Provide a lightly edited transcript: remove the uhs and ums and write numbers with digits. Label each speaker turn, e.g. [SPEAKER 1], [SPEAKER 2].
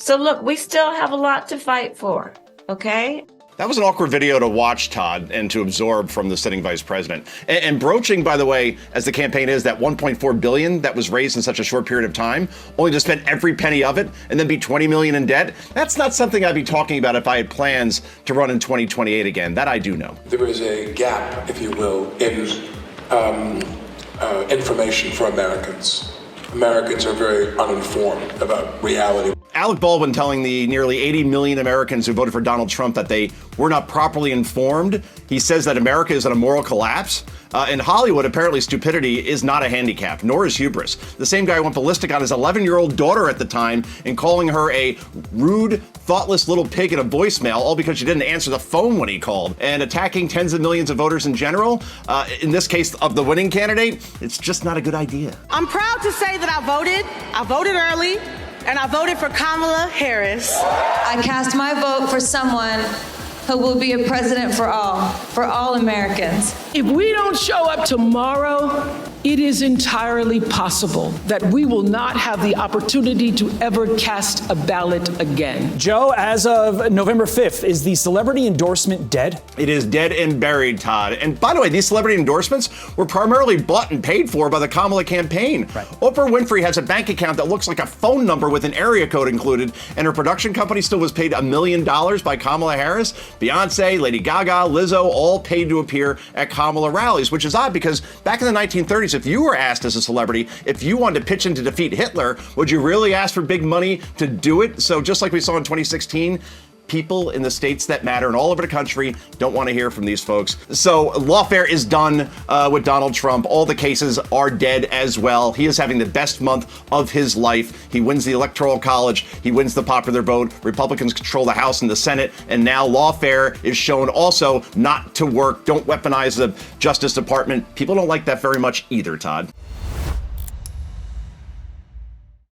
[SPEAKER 1] So look, we still have a lot to fight for, okay?
[SPEAKER 2] That was an awkward video to watch, Todd, and to absorb from the sitting vice president. And broaching, by the way, as the campaign is, that $1.4 billion that was raised in such a short period of time, only to spend every penny of it and then be $20 million in debt, that's not something I'd be talking about if I had plans to run in 2028 again. That I do know.
[SPEAKER 3] There is a gap, if you will, in information for Americans. Americans are very uninformed about reality.
[SPEAKER 2] Alec Baldwin telling the nearly 80 million Americans who voted for Donald Trump that they were not properly informed. He says that America is in a moral collapse. In Hollywood, apparently stupidity is not a handicap, nor is hubris. The same guy went ballistic on his 11-year-old daughter at the time in calling her a rude, thoughtless little pig in a voicemail, all because she didn't answer the phone when he called. And attacking tens of millions of voters in general, in this case of the winning candidate, it's just not a good idea.
[SPEAKER 4] I'm proud to say that I voted early, and I voted for Kamala Harris.
[SPEAKER 5] I cast my vote for someone who will be a president for all Americans.
[SPEAKER 6] If we don't show up tomorrow, it is entirely possible that we will not have the opportunity to ever cast a ballot again.
[SPEAKER 7] Joe, as of November 5th, is the celebrity endorsement dead?
[SPEAKER 2] It is dead and buried, Todd. And by the way, these celebrity endorsements were primarily bought and paid for by the Kamala campaign.
[SPEAKER 7] Right.
[SPEAKER 2] Oprah Winfrey has a bank account that looks like a phone number with an area code included, and her production company still was paid $1 million by Kamala Harris. Beyonce, Lady Gaga, Lizzo, all paid to appear at Kamala rallies, which is odd because back in the 1930s, if you were asked as a celebrity, if you wanted to pitch in to defeat Hitler, would you really ask for big money to do it? So just like we saw in 2016, people in the states that matter and all over the country don't want to hear from these folks. So lawfare is done with Donald Trump. All the cases are dead as well. He is having the best month of his life. He wins the Electoral College. He wins the popular vote. Republicans control the House and the Senate. And now lawfare is shown also not to work. Don't weaponize the Justice Department. People don't like that very much either, Todd.